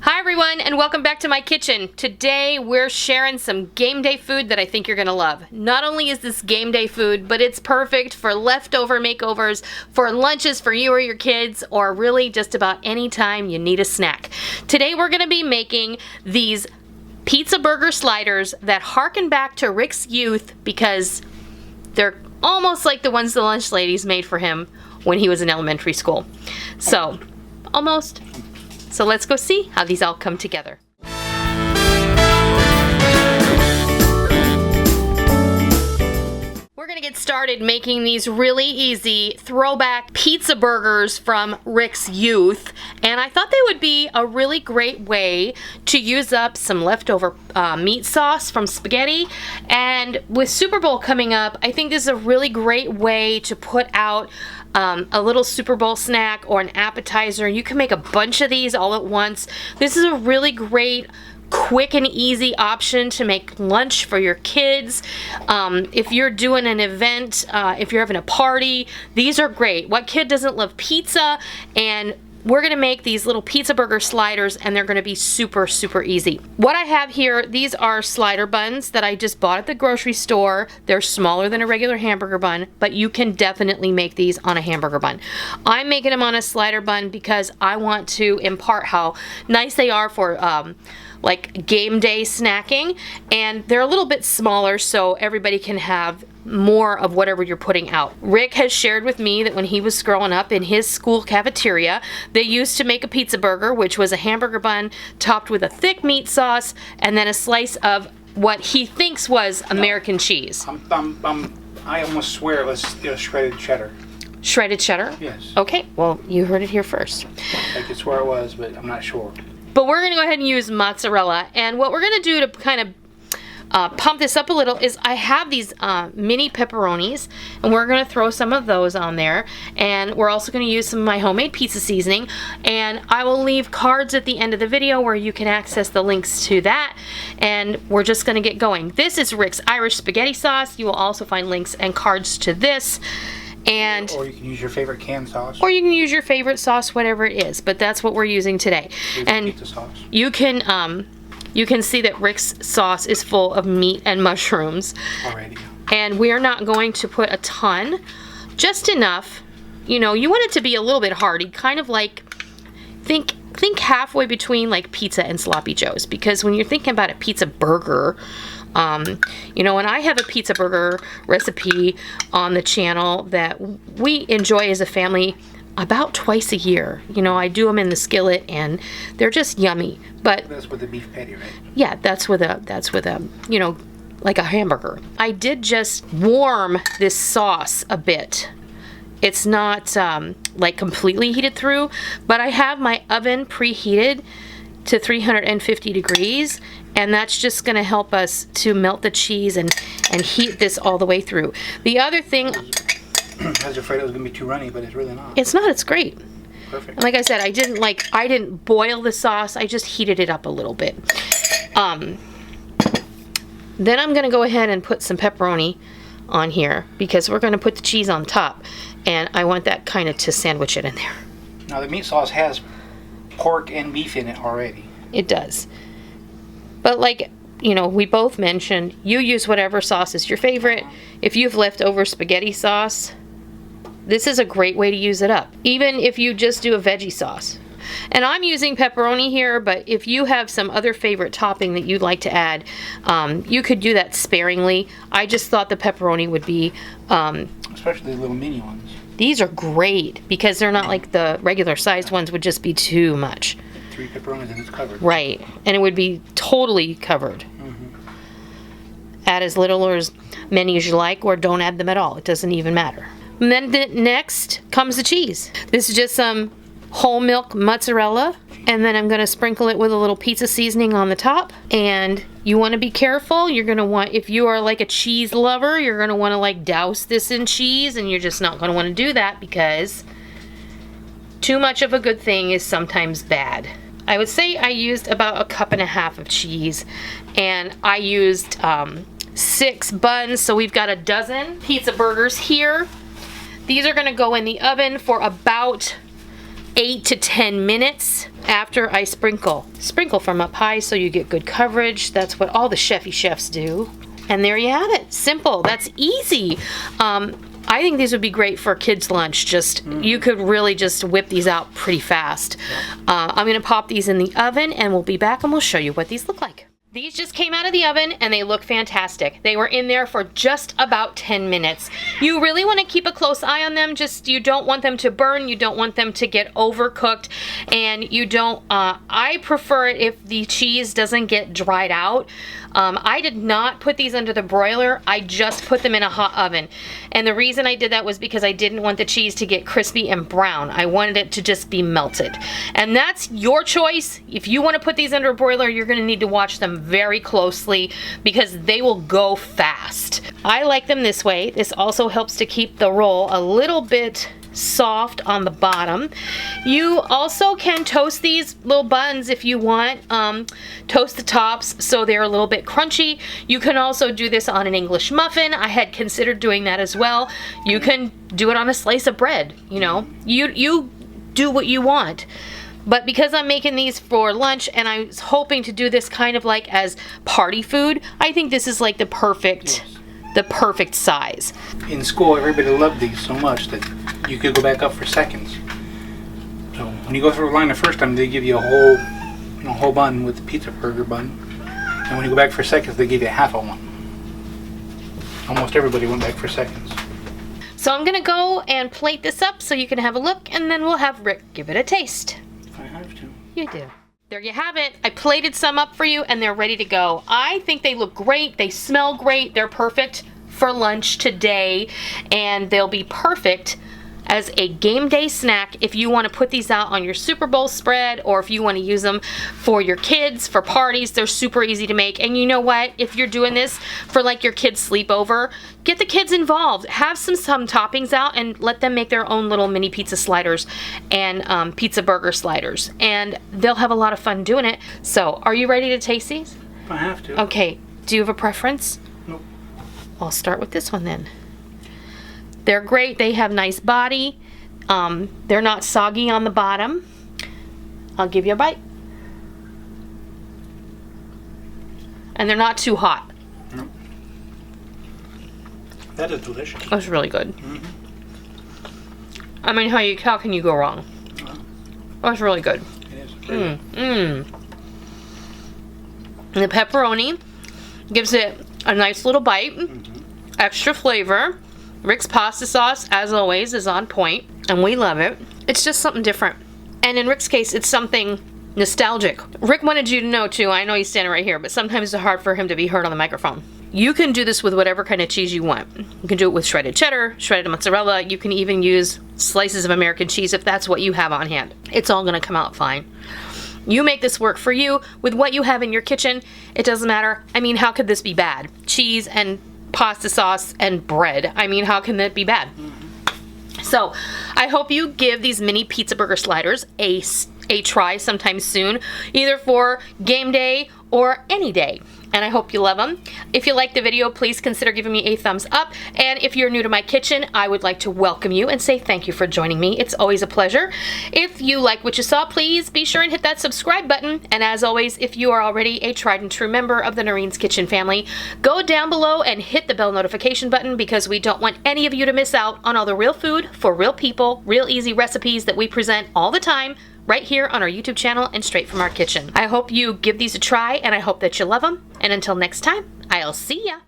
Hi everyone, and welcome back to my kitchen. Today we're sharing some game day food that I think you're gonna love. Not only is this game day food, but it's perfect for leftover makeovers, for lunches for you or your kids, or really just about any time you need a snack. Today we're gonna be making these pizza burger sliders that harken back to Rick's youth because they're almost like the ones the lunch ladies made for him when he was in elementary school. So, almost. So let's go see how these all come together. We're gonna get started making these really easy throwback pizza burgers from Rick's youth, and I thought they would be a really great way to use up some leftover meat sauce from spaghetti. And with Super Bowl coming up, I think this is a really great way to put out a little Super Bowl snack or an appetizer. You can make a bunch of these all at once. This is a really great quick and easy option to make lunch for your kids. If you're doing an event, if you're having a party, these are great. What kid doesn't love pizza? And we're gonna make these little pizza burger sliders, and they're gonna be super, super easy. What I have here, these are slider buns that I just bought at the grocery store. They're smaller than a regular hamburger bun, but you can definitely make these on a hamburger bun. I'm making them on a slider bun because I want to impart how nice they are for like game day snacking, and they're a little bit smaller so everybody can have more of whatever you're putting out. Rick has shared with me that when he was growing up in his school cafeteria, they used to make a pizza burger, which was a hamburger bun topped with a thick meat sauce and then a slice of what he thinks was American cheese. I almost swear it was shredded cheddar. Shredded cheddar? Yes. Okay, well, you heard it here first. I could swear it was, but I'm not sure. But we're going to go ahead and use mozzarella, and what we're going to do to kind of pump this up a little is I have these mini pepperonis, and we're going to throw some of those on there, and we're also going to use some of my homemade pizza seasoning, and I will leave cards at the end of the video where you can access the links to that, and we're just going to get going. This is Rick's Irish spaghetti sauce. You will also find links and cards to this. And or you can use your favorite canned sauce. Or you can use your favorite sauce, whatever it is, but that's what we're using today. And pizza sauce. You can see that Rick's sauce is full of meat and mushrooms. Already. And we're not going to put a ton, just enough. You know, you want it to be a little bit hearty, kind of like think halfway between like pizza and sloppy joes, because when you're thinking about a pizza burger, you know, and I have a pizza burger recipe on the channel that we enjoy as a family about twice a year. You know, I do them in the skillet and they're just yummy. But that's with the beef patty, right? Yeah, that's with a, you know, like a hamburger. I did just warm this sauce a bit. It's not like completely heated through, but I have my oven preheated to 350 degrees, and that's just going to help us to melt the cheese and heat this all the way through. The other thing, I was afraid it was going to be too runny, but it's really not. It's not. It's great. Perfect. And like I said, I didn't boil the sauce. I just heated it up a little bit. Then I'm going to go ahead and put some pepperoni on here because we're going to put the cheese on top, and I want that kind of to sandwich it in there. Now the meat sauce has pork and beef in it already. It does. But like, you know, we both mentioned, you use whatever sauce is your favorite. If you've leftover spaghetti sauce, this is a great way to use it up. Even if you just do a veggie sauce. And I'm using pepperoni here, but if you have some other favorite topping that you'd like to add, you could do that sparingly. I just thought the pepperoni would be... especially the little mini ones. These are great because they're not like the regular sized ones would just be too much. 3 pepperonis and it's covered. Right, and it would be totally covered. Add as little or as many as you like, or don't add them at all. It doesn't even matter. And then next comes the cheese. This is just some whole milk mozzarella, and then I'm going to sprinkle it with a little pizza seasoning on the top. And you want to be careful. You're going to want, if you are like a cheese lover, you're going to want to like douse this in cheese, and you're just not going to want to do that because too much of a good thing is sometimes bad. I would say I used about 1.5 cups of cheese, and I used 6 buns, so we've got a dozen pizza burgers here. These are going to go in the oven for about 8 to 10 minutes after I sprinkle. Sprinkle from up high so you get good coverage. That's what all the chefs do. And there you have it. Simple. That's easy. I think these would be great for kids' lunch. Just you could really just whip these out pretty fast. I'm gonna pop these in the oven and we'll be back and we'll show you what these look like. These just came out of the oven and they look fantastic. They were in there for just about 10 minutes. You really want to keep a close eye on them. Just, you don't want them to burn. You don't want them to get overcooked. And you don't, I prefer it if the cheese doesn't get dried out. I did not put these under the broiler. I just put them in a hot oven. And the reason I did that was because I didn't want the cheese to get crispy and brown. I wanted it to just be melted. And that's your choice. If you want to put these under a broiler, you're going to need to watch them very closely because they will go fast. I like them this way. This also helps to keep the roll a little bit soft on the bottom. You also can toast these little buns if you want. Toast the tops so they're a little bit crunchy. You can also do this on an English muffin. I had considered doing that as well. You can do it on a slice of bread. You know, you do what you want. But because I'm making these for lunch and I was hoping to do this kind of like as party food, I think this is like the perfect size. In school, everybody loved these so much that you could go back up for seconds. So when you go through a line the first time, they give you a whole bun with the pizza burger bun. And when you go back for seconds, they give you half of one. Almost everybody went back for seconds. So I'm gonna go and plate this up so you can have a look, and then we'll have Rick give it a taste. If I have to. You do. There you have it. I plated some up for you and they're ready to go. I think they look great. They smell great. They're perfect for lunch today, and they'll be perfect as a game day snack if you want to put these out on your Super Bowl spread, or if you want to use them for your kids, for parties. They're super easy to make. And you know what? If you're doing this for like your kids' sleepover, get the kids involved. Have some toppings out and let them make their own little mini pizza sliders and pizza burger sliders. And they'll have a lot of fun doing it. So, are you ready to taste these? If I have to. Okay. Do you have a preference? Nope. I'll start with this one then. They're great. They have nice body. They're not soggy on the bottom. I'll give you a bite. And they're not too hot. Nope. That is delicious. That's really good. I mean, how can you go wrong? That's really good. It is. The pepperoni gives it a nice little bite. Extra flavor. Rick's pasta sauce, as always, is on point, and we love it. It's just something different. And in Rick's case, it's something nostalgic. Rick wanted you to know, too, I know he's standing right here, but sometimes it's hard for him to be heard on the microphone. You can do this with whatever kind of cheese you want. You can do it with shredded cheddar, shredded mozzarella. You can even use slices of American cheese if that's what you have on hand. It's all going to come out fine. You make this work for you with what you have in your kitchen. It doesn't matter. I mean, how could this be bad? Cheese and pasta sauce and bread. I mean, how can that be bad? So, I hope you give these mini pizza burger sliders a try sometime soon, either for game day or any day. And I hope you love them. If you liked the video, please consider giving me a thumbs up. And if you're new to my kitchen, I would like to welcome you and say thank you for joining me. It's always a pleasure. If you like what you saw, please be sure and hit that subscribe button. And as always, if you are already a tried and true member of the Noreen's Kitchen family, go down below and hit the bell notification button, because we don't want any of you to miss out on all the real food for real people, real easy recipes that we present all the time, right here on our YouTube channel and straight from our kitchen. I hope you give these a try, and I hope that you love them. And until next time, I'll see ya.